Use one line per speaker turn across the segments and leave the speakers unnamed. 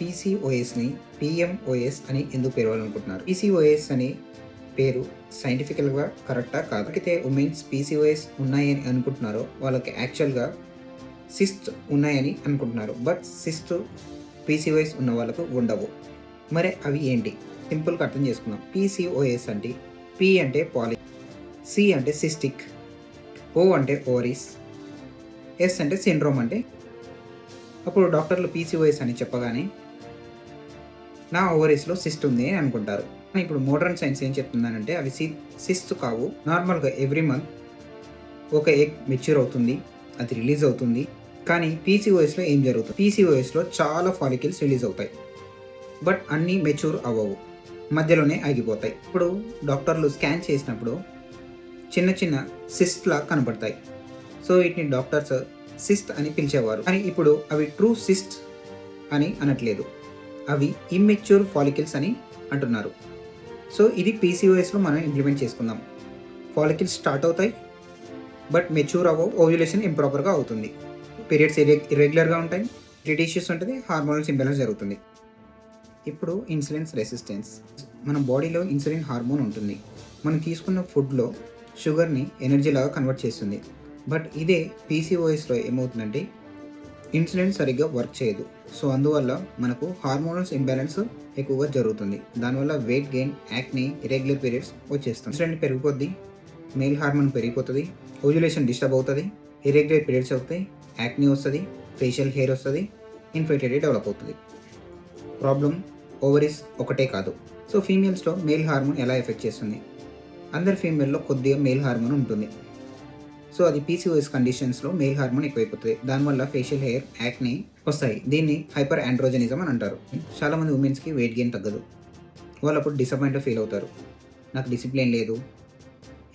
పీసీఓఎస్ని పిఎంఓఎస్ అని ఎందుకు పిలవాలనుకుంటున్నారు? పీసీఓఎస్ అని పేరు సైంటిఫికల్గా కరెక్టా కాదు? అయితే ఉమెన్స్ పీసీఓఎస్ ఉన్నాయని అనుకుంటున్నారో వాళ్ళకి యాక్చువల్గా సిస్ట్ ఉన్నాయని అనుకుంటున్నారు. బట్ సిస్ట్ పీసీఓఎస్ ఉన్న వాళ్ళకు ఉండవు. మరి అవి ఏంటి? సింపుల్గా అర్థం చేసుకుందాం. పీసీఓఎస్ అంటే పి అంటే పాలి, సి అంటే సిస్టిక్, ఓ అంటే ఓవరీస్, ఎస్ అంటే సిండ్రోమ్. అంటే అప్పుడు డాక్టర్లు పీసీఓఎస్ అని చెప్పగానే నా ఓవరీస్లో సిస్ట్ ఉంది అని అనుకుంటారు. ఇప్పుడు మోడర్న్ సైన్స్ ఏం చెప్తుందనంటే అవి సిస్ట్ కావు. నార్మల్గా ఎవ్రీ మంత్ ఒక ఎగ్ మెచ్యూర్ అవుతుంది, అది రిలీజ్ అవుతుంది. కానీ పీసీఓఎస్లో ఏం జరుగుతుంది? పీసీఓఎస్లో చాలా ఫాలికల్స్ రిలీజ్ అవుతాయి, బట్ అన్నీ మెచ్యూర్ అవ్వవు, మధ్యలోనే ఆగిపోతాయి. ఇప్పుడు డాక్టర్లు స్కాన్ చేసినప్పుడు చిన్న చిన్న సిస్ట్లా కనబడతాయి. సో వీటిని డాక్టర్స్ సిస్ట్ అని పిలిచేవారు. కానీ ఇప్పుడు అవి ట్రూ సిస్ట్ అని అనట్లేదు, అవి ఇమ్మెచ్యూర్ ఫాలికల్స్ అని అంటున్నారు. సో ఇది పీసీఓఎస్లో మనం ఇంప్లిమెంట్ చేసుకుందాం. ఫాలికల్స్ స్టార్ట్ అవుతాయి, బట్ మెచ్యూర్ అవ్వవు, ఓవ్యులేషన్ ఇంప్రాపర్గా అవుతుంది, పీరియడ్స్ ఇర్రెగ్యులర్గా ఉంటాయి, బ్లడ్ ఇష్యూస్ ఉంటుంది, హార్మోనల్స్ ఇంబ్యాలెన్స్ జరుగుతుంది. ఇప్పుడు ఇన్సులిన్ రెసిస్టెన్స్. మన బాడీలో ఇన్సులిన్ హార్మోన్ ఉంటుంది. మనం తీసుకున్న ఫుడ్లో షుగర్ని ఎనర్జీ లాగా కన్వర్ట్ చేస్తుంది. బట్ ఇదే పీసీఓఎస్లో ఏమవుతుందంటే ఇన్సులిన్ సరిగ్గా వర్క్ చేయదు. సో అందువల్ల మనకు హార్మోనల్స్ ఇంబ్యాలెన్స్ ఎక్కువగా జరుగుతుంది. దానివల్ల weight gain, acne, irregular periods వచ్చేస్తుంది. ఇన్సులిన్ పెరిగిపోద్ది, మేల్ హార్మోన్ పెరిగిపోతుంది, ఓవ్యులేషన్ డిస్టర్బ్ అవుతుంది, ఇరెగ్యులర్ పీరియడ్స్ అవుతాయి, యాక్నీ వస్తుంది, ఫేషియల్ హెయిర్ వస్తుంది, ఇన్ఫెర్టిలిటీ డెవలప్ అవుతుంది. ప్రాబ్లం ఓవరీస్ ఒకటే కాదు. సో ఫీమేల్స్లో మేల్ హార్మోన్ ఎలా ఎఫెక్ట్ చేస్తుంది? అందరి ఫీమేల్లో కొద్దిగా మేల్ హార్మోన్ ఉంటుంది. సో అది పీసీఓఎస్ కండిషన్స్లో మేల్ హార్మోన్ ఎక్కువైపోతుంది. దానివల్ల ఫేషియల్ హెయిర్, యాక్నీ వస్తాయి. దీన్ని హైపర్ ఆండ్రోజనిజం అని అంటారు. చాలామంది ఉమెన్స్కి వెయిట్ గెయిన్ తగ్గదు. వాళ్ళు అప్పుడు డిసప్పాయింట్ ఫీల్ అవుతారు. నాకు డిసిప్లిన్ లేదు,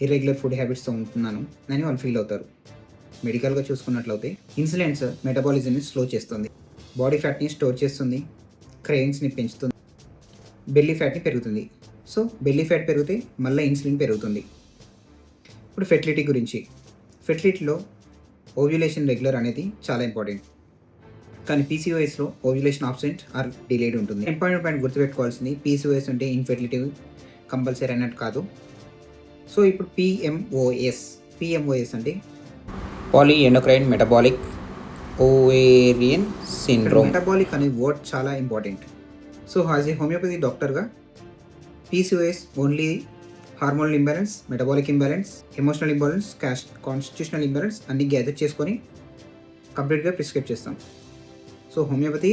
ఇర్రెగ్యులర్ ఫుడ్ హ్యాబిట్స్తో ఉంటున్నాను అని వాళ్ళు ఫీల్ అవుతారు. మెడికల్గా చూసుకున్నట్లయితే ఇన్సులిన్స్ మెటబాలిజంని స్లో చేస్తుంది, బాడీ ఫ్యాట్ని స్టోర్ చేస్తుంది, క్రేవింగ్స్ని పెంచుతుంది, బెల్లీ ఫ్యాట్ని పెరుగుతుంది. సో బెల్లీ ఫ్యాట్ పెరిగితే మళ్ళీ ఇన్సులిన్ పెరుగుతుంది. ఇప్పుడు ఫెర్టిలిటీ గురించి. ఫెర్టిలిటీలో ఓవ్యులేషన్ రెగ్యులర్ అనేది చాలా ఇంపార్టెంట్. కానీ పీసీఓఎస్లో ఓవ్యులేషన్ ఆబ్సెంట్ ఆర్ డిలేడ్ ఉంటుంది. ఇంపార్టెంట్ గుర్తుపెట్టుకోవాల్సింది, పీసీఓఎస్ అంటే ఇన్ఫెర్టిలిటీ కంపల్సరీ అన్నట్టు కాదు. సో ఇప్పుడు పిఎంఓఎస్ అంటే poly endocrine metabolic ovarian syndrome. Metabolic అనే వర్డ్ చాలా important. So as a homeopathy డాక్టర్గా PCOS only hormonal imbalance, metabolic imbalance, emotional imbalance, constitutional imbalance అన్ని గ్యాదర్ చేసుకొని కంప్లీట్గా ప్రిస్క్రైబ్ చేస్తాం. So homeopathy